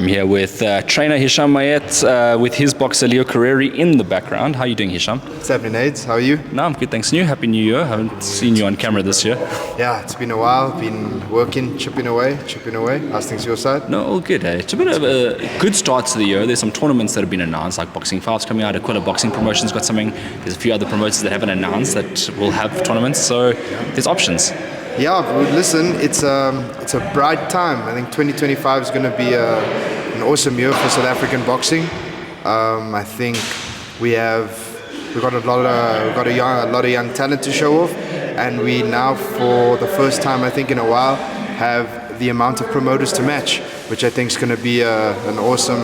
I'm here with trainer Hishaam Mayet with his boxer Leo Careri in the background. How are you doing, Hishaam? What's happening, Aids? How are you? No, I'm good, thanks. And you? Happy New Year. I haven't seen you on camera this year. Yeah, it's been a while. Been working, chipping away. How's things your side? No, all good. It's a bit of a good start to the year. There's some tournaments that have been announced, like Boxing 5's coming out. Aquila Boxing Promotion's got something. There's a few other promoters that haven't announced that will have tournaments. So there's options. Yeah, listen, it's a bright time. I think 2025 is going to be an awesome year for South African boxing. I think we've got a lot of young talent to show off, and we now, for the first time I think in a while, have the amount of promoters to match, which I think is going to be an awesome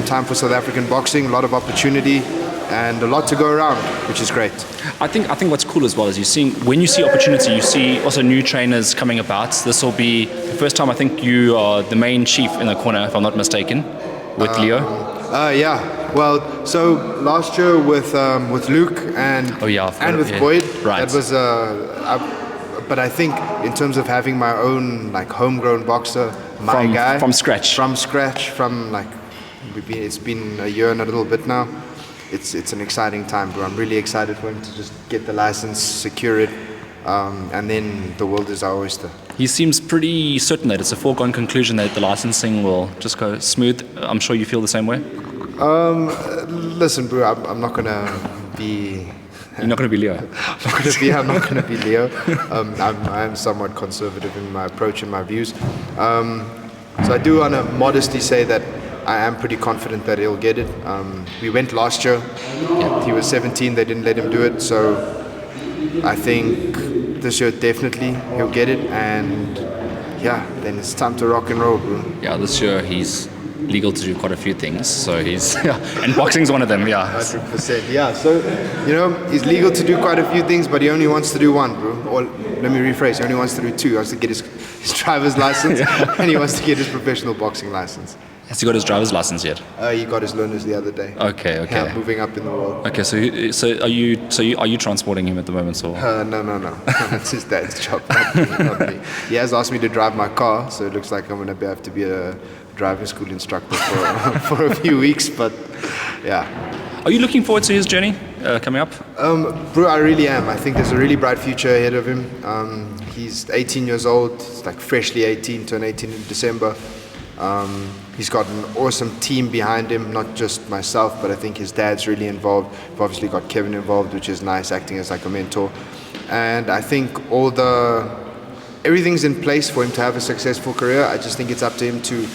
time for South African boxing. A lot of opportunity and a lot to go around, which is great. I think what's cool as well is when you see opportunity, you see also new trainers coming about. This will be the first time I think you are the main chief in the corner, if I'm not mistaken, with Leo. Yeah. Well, so last year with Luke and with Boyd, right. That was but I think in terms of having my own like homegrown boxer, from scratch, it's been a year and a little bit now. It's an exciting time, bro. I'm really excited for him to just get the license, secure it, and then the world is our oyster. He seems pretty certain that it's a foregone conclusion that the licensing will just go smooth. I'm sure you feel the same way. Listen, bro, I'm not gonna be. You're not going to be Leo. I'm not going to be Leo. I am somewhat conservative in my approach and my views. So I do want to modestly say that I am pretty confident that he'll get it. We went last year. He was 17. They didn't let him do it. So I think this year definitely he'll get it. And yeah, then it's time to rock and roll, bro. Yeah, this year he's legal to do quite a few things. So he's and boxing's one of them. Yeah, 100%. Yeah. So he's legal to do quite a few things, but he only wants to do one, bro. Or let me rephrase. He only wants to do two. He wants to get his driver's license and he wants to get his professional boxing license. Has he got his driver's license yet? He got his learners the other day. Okay. Yeah, moving up in the world. Okay, so are you transporting him at the moment, or? No. That's his dad's job, not me. He has asked me to drive my car, so it looks like I'm gonna have to be a driving school instructor for a few weeks. But yeah. Are you looking forward to his journey coming up? Bro, I really am. I think there's a really bright future ahead of him. He's 18 years old. He's like freshly 18, turned 18 in December. He's got an awesome team behind him, not just myself, but I think his dad's really involved. We've obviously got Kevin involved, which is nice, acting as like a mentor. And I think everything's in place for him to have a successful career. I just think it's up to him to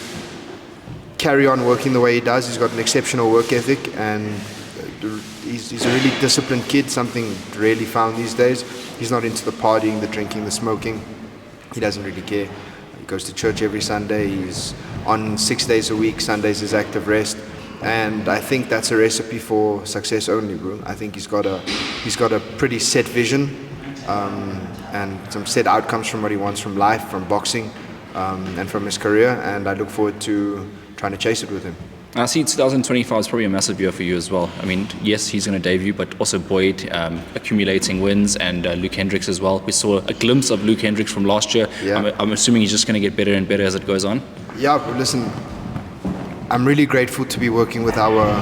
carry on working the way he does. He's got an exceptional work ethic, and he's a really disciplined kid, something rarely found these days. He's not into the partying, the drinking, the smoking. He doesn't really care. He goes to church every Sunday. He's on 6 days a week. Sundays is active rest, and I think that's a recipe for success only, bro. I think he's got a pretty set vision and some set outcomes from what he wants from life, from boxing, and from his career. And I look forward to trying to chase it with him. I see 2025 is probably a massive year for you as well. I mean, yes, he's going to debut, but also Boyd accumulating wins, and Luke Hendrikz as well. We saw a glimpse of Luke Hendrikz from last year. Yeah. I'm assuming he's just going to get better and better as it goes on. Yeah, but listen, I'm really grateful to be working with our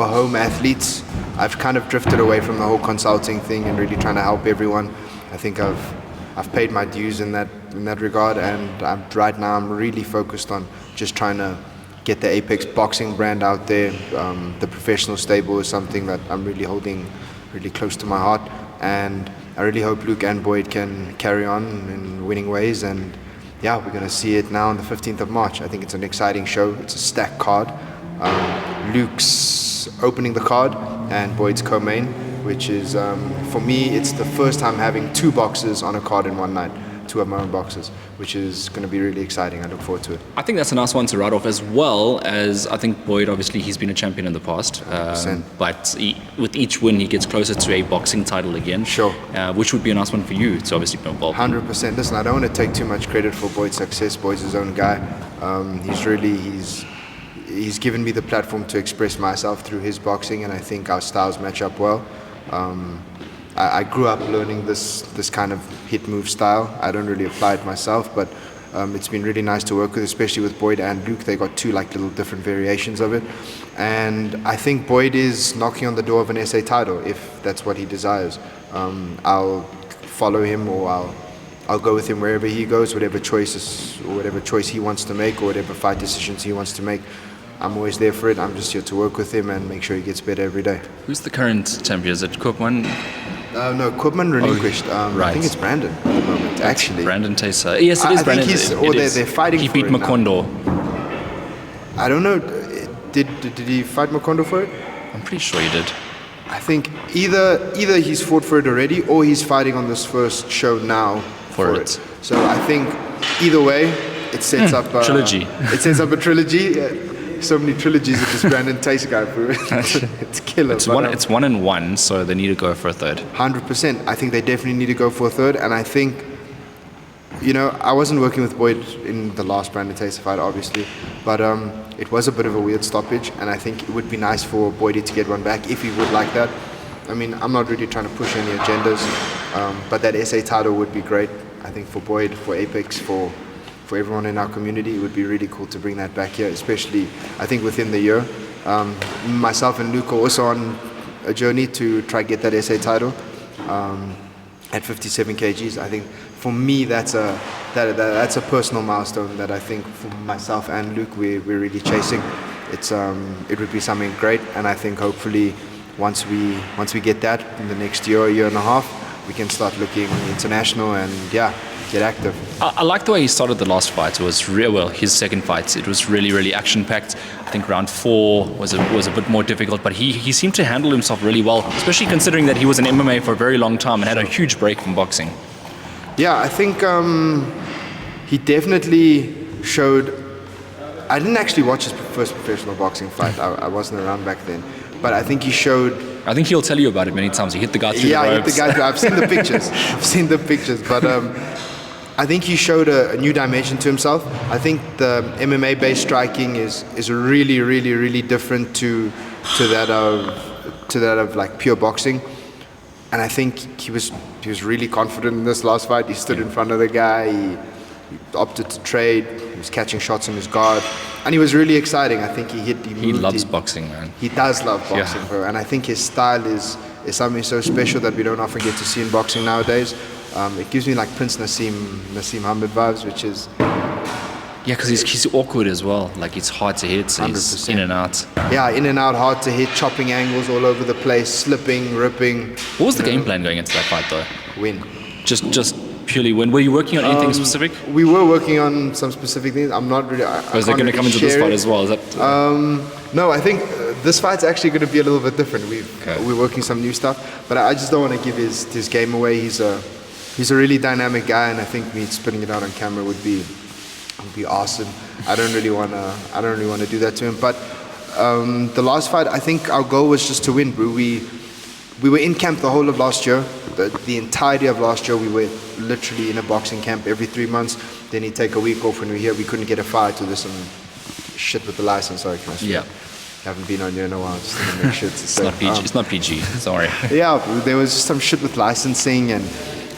home athletes. I've kind of drifted away from the whole consulting thing and really trying to help everyone. I think I've paid my dues in that regard, and right now I'm really focused on just trying to get the Apex boxing brand out there. The professional stable is something that I'm really holding really close to my heart, and I really hope Luke and Boyd can carry on in winning ways. And yeah, we're going to see it now on the 15th of March. I think it's an exciting show. It's a stacked card. Luke's opening the card and Boyd's co-main, which is, for me, it's the first time having two boxers on a card in one night. Two of my own boxes, which is going to be really exciting. I look forward to it. I think that's a nice one to write off, as well as I think Boyd, obviously he's been a champion in the past, but with each win he gets closer to a boxing title again. Sure. Which would be a nice one for you to obviously be involved. 100%. Listen, I don't want to take too much credit for Boyd's success. Boyd's his own guy. He's given me the platform to express myself through his boxing, and I think our styles match up well. I grew up learning this kind of hit move style. I don't really apply it myself, but It's been really nice to work with, especially with Boyd and Luke. They got two like little different variations of it, and I think Boyd is knocking on the door of an SA title if that's what he desires. I'll follow him, or I'll go with him wherever he goes, whatever choices or whatever choice he wants to make, or whatever fight decisions he wants to make. I'm always there for it. I'm just here to work with him and make sure he gets better every day. Who's the current champion? Is it Koopman? No, Koopman relinquished. Right. I think it's Brandon at the moment, actually. Brandon Tayser. Yes, it is I Brandon. think he's, or they're fighting he for beat it now. Makondo. I don't know. Did he fight Makondo for it? I'm pretty sure he did. I think either he's fought for it already, or he's fighting on this first show now for it. So I think either way, it sets up a trilogy. It sets up a trilogy. So many trilogies of this Brandon Tayser guy. It's killer. It's 1-1, so they need to go for a third. 100%. I think they definitely need to go for a third, and I think, I wasn't working with Boyd in the last Brandon Tayser fight, obviously, but it was a bit of a weird stoppage, and I think it would be nice for Boyd to get one back if he would like that. I mean, I'm not really trying to push any agendas, but that SA title would be great. I think for Boyd, for Apex, for everyone in our community, it would be really cool to bring that back here, especially, I think, within the year. Myself and Luke are also on a journey to try get that SA title at 57 kgs. I think for me, that's a personal milestone that I think for myself and Luke, we're really chasing. It would be something great, and I think hopefully once we get that in the next year and a half, we can start looking international and get active. I like the way he started the last fight. It was his second fight. It was really, really action-packed. I think round 4 was a bit more difficult, but he seemed to handle himself really well, especially considering that he was in MMA for a very long time and had a huge break from boxing. Yeah, I think he definitely showed. I didn't actually watch his first professional boxing fight. I wasn't around back then, but I think he showed. I think he'll tell you about it many times. He hit the guy through the ropes. Yeah, hit the guy through. I've seen the pictures. But I think he showed a new dimension to himself. I think the MMA-based striking is really, really, really different to that of like pure boxing. And I think he was really confident in this last fight. He stood in front of the guy. He opted to trade. He was catching shots on his guard, and he was really exciting. I think he loves boxing, man. He does love boxing, bro. And I think his style is something so special that we don't often get to see in boxing nowadays. It gives me like Prince Nassim Hamid vibes, which is because he's awkward as well. Like, it's hard to hit, so he's 100%. in and out. Yeah, in and out, hard to hit, chopping angles all over the place, slipping, ripping. What was the game plan going into that fight, though? Win. Just purely win. Were you working on anything specific? We were working on some specific things. I'm not really. Or is that going to come into this fight as well? Is that? No, I think this fight's actually going to be a little bit different. We're working some new stuff, but I just don't want to give his game away. He's a really dynamic guy, and I think me spitting it out on camera would be awesome. I don't really want to do that to him. But the last fight, I think our goal was just to win, bro. We were in camp the whole of last year. The entirety of last year, we were literally in a boxing camp every 3 months. Then he'd take a week off when we were here. We couldn't get a fight, so there's some shit with the license. Sorry, can I swear? Yeah. Haven't been on here in a while, just to make sure It's not PG. It's not PG. Sorry. Yeah, there was just some shit with licensing, and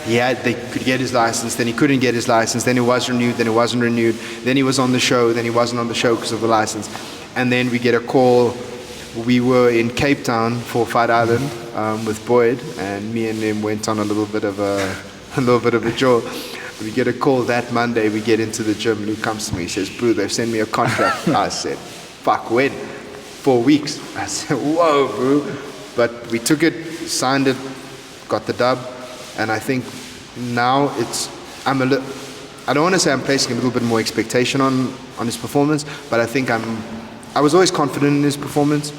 they could get his license, then he couldn't get his license, then it was renewed, then it wasn't renewed, then he was on the show, then he wasn't on the show because of the license. And then we get a call. We were in Cape Town for Fight Island with Boyd, and me and him went on a little bit of a jaw. We get a call that Monday. We get into the gym. Luke comes to me. He says, "Bro, they've sent me a contract." I said, "Fuck, when?" 4 weeks. I said, "Whoa, bro!" But we took it, signed it, got the dub, and I think now I don't want to say I'm placing a little bit more expectation on his performance, but I think I was always confident in his performance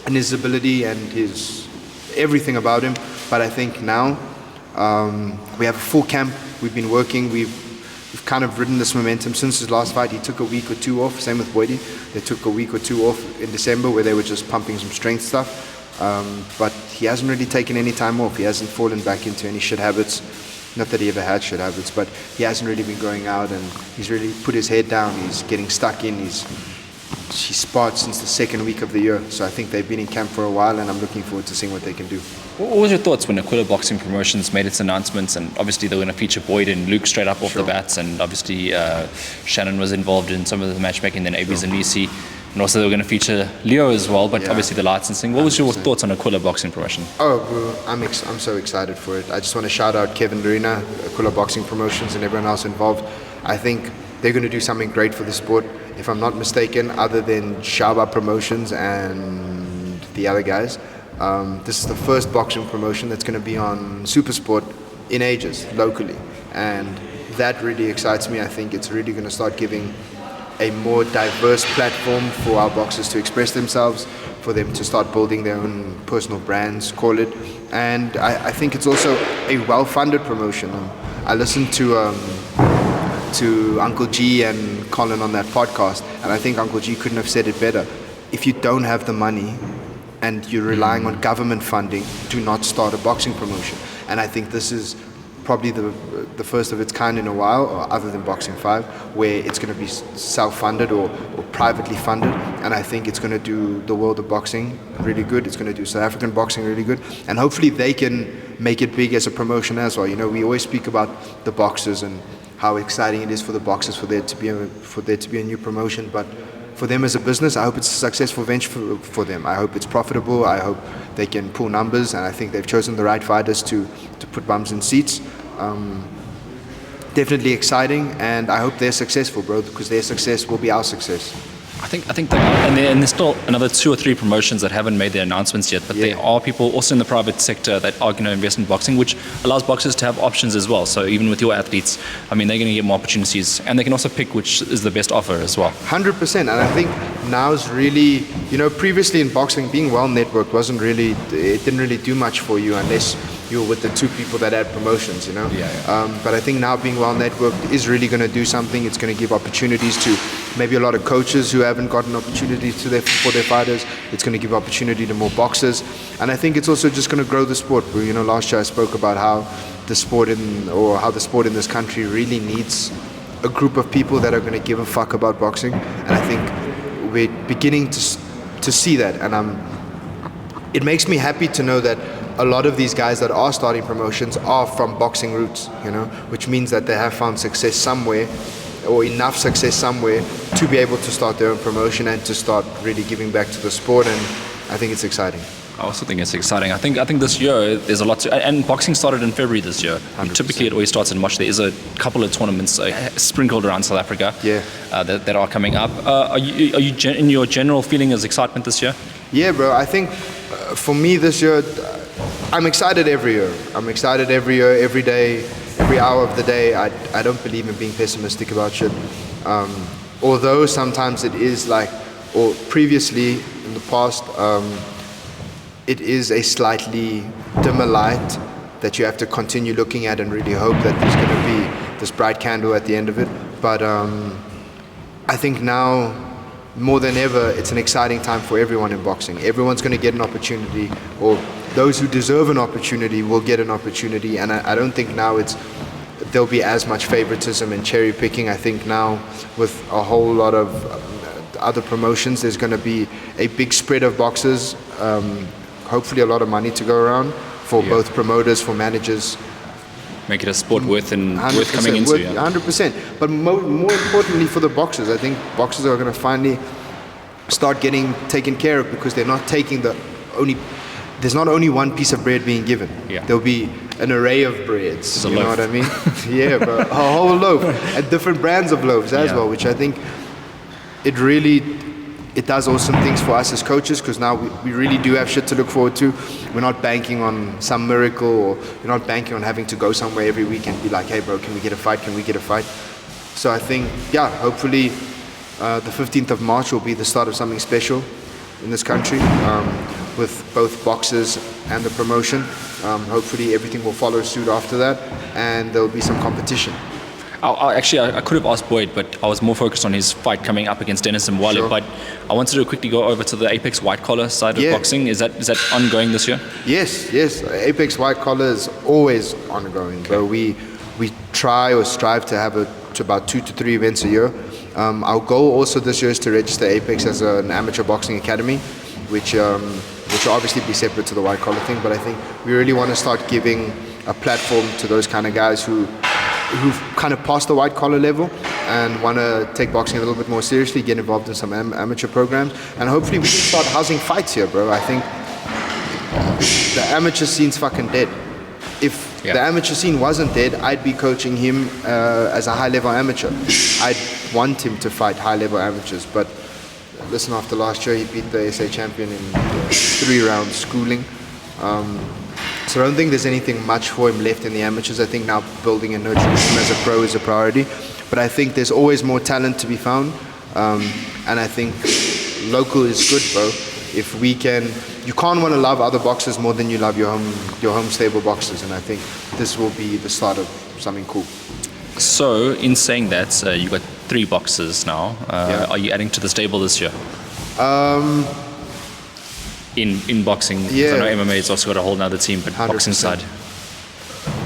and his ability and his everything about him. But I think now we have a full camp. We've been working. We've kind of ridden this momentum since his last fight. He took a week or two off. Same with Boydie. They took a week or two off in December where they were just pumping some strength stuff. But he hasn't really taken any time off. He hasn't fallen back into any shit habits. Not that he ever had shit habits, but he hasn't really been going out, and he's really put his head down. He's getting stuck in. He's she sparred since the second week of the year. So I think they've been in camp for a while, and I'm looking forward to seeing what they can do. What was your thoughts when Aquila Boxing Promotions made its announcements, and obviously they were going to feature Boyd and Luke straight up off the bats, and obviously Shannon was involved in some of the matchmaking, then Abies and Nisi, and also they were going to feature Leo as well, but obviously the licensing. What was your thoughts on Aquila Boxing Promotion? Oh, bro, I'm so excited for it. I just want to shout out Kevin Lorena, Aquila Boxing Promotions, and everyone else involved. I think they're going to do something great for the sport. If I'm not mistaken, other than Shaba Promotions and the other guys, this is the first boxing promotion that's going to be on Supersport in ages, locally. And that really excites me. I think it's really going to start giving a more diverse platform for our boxers to express themselves, for them to start building their own personal brands, call it. And I think it's also a well-funded promotion. I listened to Uncle G and Colin on that podcast, and I think Uncle G couldn't have said it better. If you don't have the money and you're relying on government funding, do not start a boxing promotion. And I think this is probably the first of its kind in a while, or other than Boxing 5, where it's going to be self-funded or privately funded. And I think it's going to do the world of boxing really good. It's going to do South African boxing really good. And hopefully they can make it big as a promotion as well. You know, we always speak about the boxers and how exciting it is for the boxers for there to be a new promotion, but for them as a business, I hope it's a successful venture for them. I hope it's profitable. I hope they can pull numbers, and I think they've chosen the right fighters to put bums in seats. Definitely exciting, and I hope they're successful, bro, because their success will be our success. I think they are, and there's still another 2 or 3 promotions that haven't made their announcements yet, but there are people also in the private sector that are going to invest in boxing, which allows boxers to have options as well. So even with your athletes, I mean, they're going to get more opportunities, and they can also pick which is the best offer as well. 100%, and I think now is really, you know, previously in boxing, being well networked it didn't really do much for you unless you were with the 2 people that had promotions, you know. But I think now being well networked is really going to do something. It's going to give opportunities to maybe a lot of coaches who haven't gotten opportunities for their fighters. It's going to give opportunity to more boxers, and I think it's also just going to grow the sport. You know, last year I spoke about how the sport in this country really needs a group of people that are going to give a fuck about boxing, and I think we're beginning to see that, and it makes me happy to know that a lot of these guys that are starting promotions are from boxing roots, you know, which means that they have found success somewhere, or enough success somewhere to be able to start their own promotion and to start really giving back to the sport, and I think it's exciting. I also think it's exciting. I think this year there's a lot to, and boxing started in February this year. 100%. Typically it always starts in March. There is a couple of tournaments sprinkled around South Africa that are coming up. Are you in your general feeling as excitement this year? Yeah, bro. I think for me this year, I'm excited every year. I'm excited every year, every day, every hour of the day. I don't believe in being pessimistic about shit. Although sometimes it is like, or previously in the past, it is a slightly dimmer light that you have to continue looking at and really hope that there's going to be this bright candle at the end of it. But I think now, more than ever, it's an exciting time for everyone in boxing. Everyone's going to get an opportunity, or those who deserve an opportunity will get an opportunity, and I don't think now there'll be as much favoritism and cherry picking. I think now with a whole lot of other promotions, there's going to be a big spread of boxers, hopefully a lot of money to go around for both promoters, for managers. Make it a sport worth coming into. 100%. But more importantly for the boxers, I think boxers are going to finally start getting taken care of, because they're not taking there's not only one piece of bread being given. There'll be an array of breads. You know what I mean? Yeah, but a whole loaf, and different brands of loaves as well, which I think it does awesome things for us as coaches, because now we really do have shit to look forward to. We're not banking on some miracle, or we're not banking on having to go somewhere every week and be like, hey bro, can we get a fight? So I think, hopefully the 15th of March will be the start of something special in this country, with both boxers and the promotion. Hopefully everything will follow suit after that, and there'll be some competition. I could have asked Boyd, but I was more focused on his fight coming up against Dennis Mwale. Sure. But I wanted to quickly go over to the Apex white collar side of boxing. Is that ongoing this year? Yes. Apex white collar is always ongoing. Okay. But we try or strive to have to about 2 to 3 events a year. Our goal also this year is to register Apex as an amateur boxing academy, which will obviously be separate to the white collar thing. But I think we really want to start giving a platform to those kind of guys who've kind of passed the white collar level and want to take boxing a little bit more seriously, get involved in some amateur programs, and hopefully we can start housing fights here, bro. I think the amateur scene's fucking dead. If the amateur scene wasn't dead, I'd be coaching him as a high-level amateur. I'd want him to fight high-level amateurs, but listen, after last year, he beat the SA champion in 3 rounds schooling. So I don't think there's anything much for him left in the amateurs. I think now building and nurturing him as a pro is a priority. But I think there's always more talent to be found. And I think local is good, bro. If we can, you can't want to love other boxers more than you love your home stable boxers. And I think this will be the start of something cool. So in saying that, you've got 3 boxers now. Are you adding to the stable this year? In boxing, yeah. I know MMA has also got a whole nother team, but 100%. Boxing side.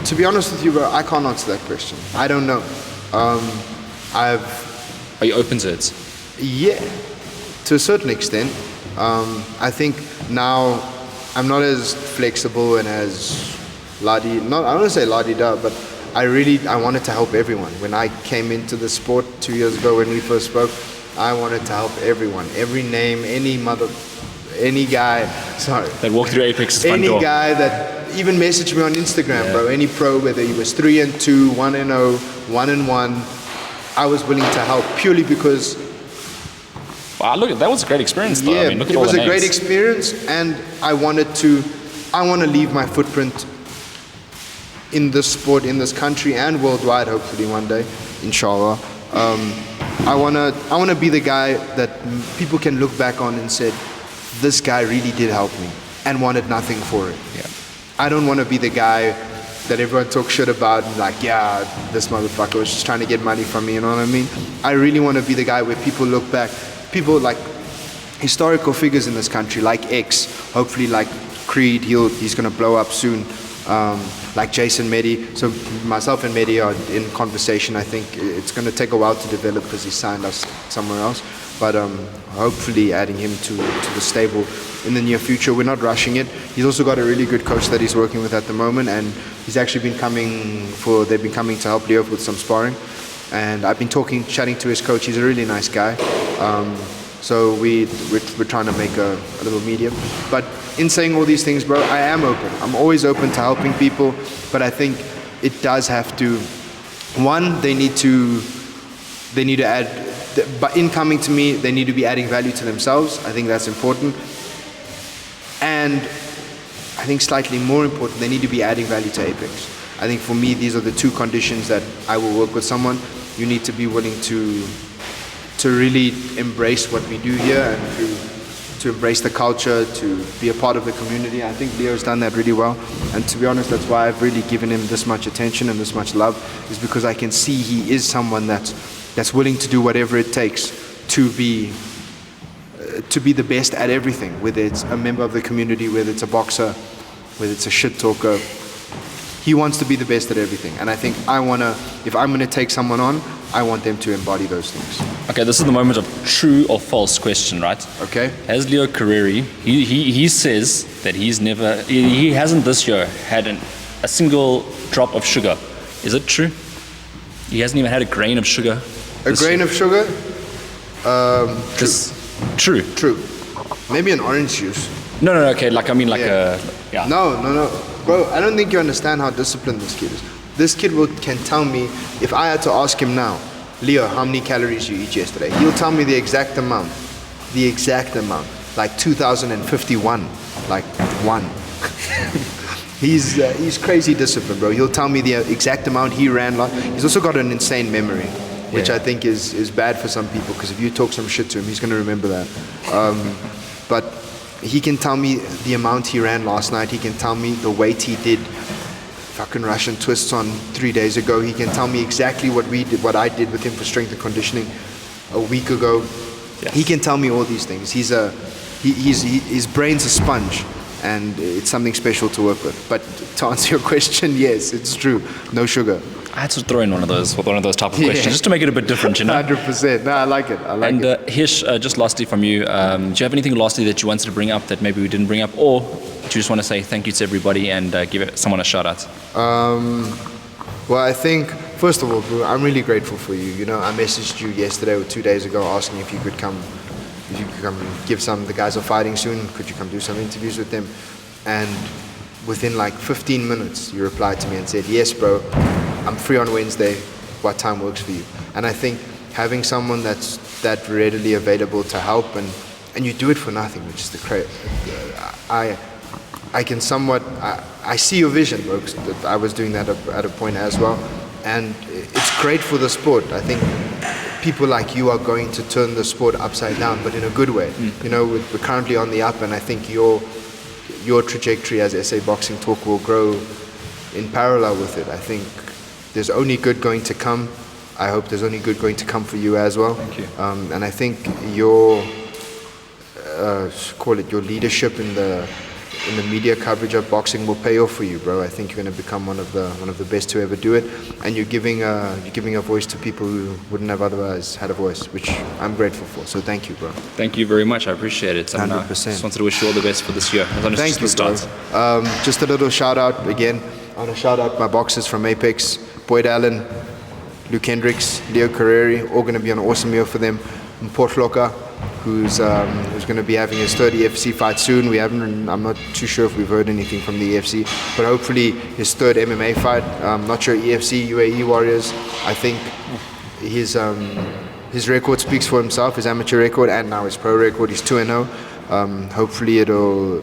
To be honest with you, bro, I can't answer that question. I don't know. Are you open to it? Yeah, to a certain extent. I think now I'm not as flexible and as I don't want to say la-di-da, but I wanted to help everyone. When I came into the sport 2 years ago when we first spoke, I wanted to help everyone. Every name, any guy, that walked through Apex's front door. Any guy that even messaged me on Instagram, bro, any pro, whether he was 3-2, 1-0, 1-1, I was willing to help purely because... Wow, look, that was a great experience though. Yeah, I mean, look at it all was the a great names. experience, and I want to leave my footprint in this sport, in this country, and worldwide, hopefully one day, inshallah. I wanna be the guy that people can look back on and said, this guy really did help me and wanted nothing for it. Yeah. I don't want to be the guy that everyone talks shit about and like, yeah, this motherfucker was just trying to get money from me, you know what I mean? I really want to be the guy where people look back, people like historical figures in this country, like X, hopefully like Creed, he's going to blow up soon, like Jason Mehdi. So myself and Mehdi are in conversation. I think it's going to take a while to develop because he signed us somewhere else. But hopefully adding him to the stable in the near future. We're not rushing it. He's also got a really good coach that he's working with at the moment, and he's actually they've been coming to help Leo with some sparring. And I've been chatting to his coach. He's a really nice guy. So we're trying to make a little medium. But in saying all these things, bro, I am open. I'm always open to helping people, but I think it does have to, one, they need to add, but in coming to me, they need to be adding value to themselves. I think that's important. And I think slightly more important, they need to be adding value to Apex. I think for me, these are the 2 conditions that I will work with someone. You need to be willing to really embrace what we do here and to embrace the culture, to be a part of the community. I think Leo's done that really well. And to be honest, that's why I've really given him this much attention and this much love, is because I can see he is someone that's willing to do whatever it takes to be the best at everything, whether it's a member of the community, whether it's a boxer, whether it's a shit talker. He wants to be the best at everything. And I think if I'm going to take someone on, I want them to embody those things. Okay, this is the moment of true or false question, right? Okay. Has Leo Careri, he says that he hasn't this year had a single drop of sugar. Is it true? He hasn't even had a grain of sugar. A grain of sugar? True. True. Maybe an orange juice. No, okay, like, I mean, like yeah. No. Bro, I don't think you understand how disciplined this kid is. This kid can tell me, if I had to ask him now, Leo, how many calories you eat yesterday? He'll tell me the exact amount. Like 2,051. Like 1. He's crazy disciplined, bro. He'll tell me the exact amount he ran. He's also got an insane memory, which I think is bad for some people, because if you talk some shit to him, he's going to remember that. But he can tell me the amount he ran last night. He can tell me the weight he did fucking Russian twists on 3 days ago. He can tell me exactly what I did with him for strength and conditioning a week ago. Yes. He can tell me all these things. His brain's a sponge, and it's something special to work with. But to answer your question, yes, it's true. No sugar. I had to throw in one of those type of questions just to make it a bit different, you know. 100%. No, I like it. And Hish, just lastly from you, do you have anything lastly that you wanted to bring up that maybe we didn't bring up, or do you just want to say thank you to everybody and give someone a shout out? Well, I think, first of all, bro, I'm really grateful for you. You know, I messaged you yesterday or 2 days ago asking if you could come give the guys are fighting soon, could you come do some interviews with them? And within like 15 minutes, you replied to me and said, yes, bro, I'm free on Wednesday, what time works for you? And I think having someone that's that readily available to help, and you do it for nothing, which is the crazy. I can somewhat, I see your vision, bro, 'cause I was doing that at a point as well. And it's great for the sport. I think people like you are going to turn the sport upside down, but in a good way. You know, we're currently on the up, and I think your trajectory as SA Boxing Talk will grow in parallel with it. I think there's only good going to come. I hope there's only good going to come for you as well. Thank you. And I think your your leadership in the media coverage of boxing will pay off for you, bro. I think you're going to become one of the best to ever do it, and you're giving a voice to people who wouldn't have otherwise had a voice, which I'm grateful for. So thank you, bro. Thank you very much. I appreciate it. 100%. Just wanted to wish you all the best for this year. Thank you, bro. Just a little shout out again. I want to shout out my boxers from Apex, Boyd Allen, Luke Hendrikz, Leo Careri, all going to be an awesome year for them. And Port Loka, who's going to be having his third EFC fight soon. I'm not too sure if we've heard anything from the EFC, but hopefully his third MMA fight. I'm not sure EFC, UAE Warriors. I think his record speaks for himself, his amateur record and now his pro record. He's 2-0. Hopefully it'll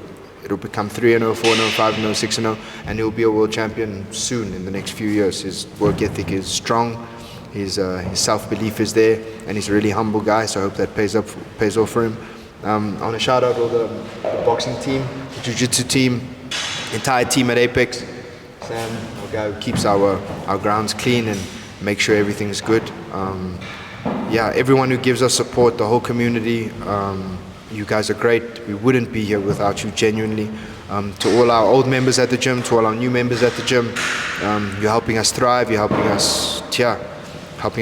become 3-0, 4-0, 5-0, 6-0, and he'll be a world champion soon in the next few years. His work ethic is strong. His self-belief is there, and he's a really humble guy, so I hope that pays off for him. I want to shout out all the boxing team, the jiu-jitsu team, entire team at Apex. Sam, our guy who keeps our grounds clean and makes sure everything's good. Everyone who gives us support, the whole community, you guys are great. We wouldn't be here without you, genuinely. To all our old members at the gym, to all our new members at the gym, you're helping us thrive, you're helping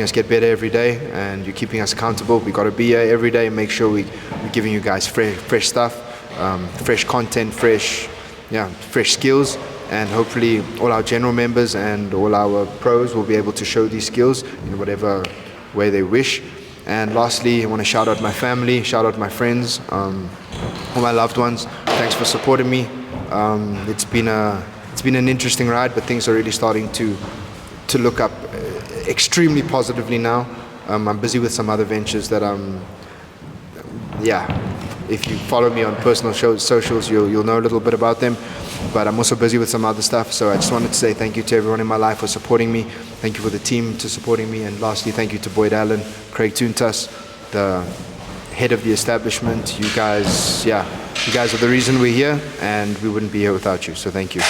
us get better every day, and you're keeping us accountable. We got to be here every day and make sure we're giving you guys fresh stuff, fresh content, fresh skills, and hopefully all our general members and all our pros will be able to show these skills in whatever way they wish. And lastly, I want to shout out my family, shout out my friends, all my loved ones. Thanks for supporting me. It's been an interesting ride, but things are really starting to look up extremely positively now. I'm busy with some other ventures that if you follow me on personal socials, you'll know a little bit about them. But I'm also busy with some other stuff, so I just wanted to say thank you to everyone in my life for supporting me. Thank you for the team to supporting me, and lastly, thank you to Boyd Allen, Craig Toontas, the head of the establishment. You guys are the reason we're here, and we wouldn't be here without you. So thank you.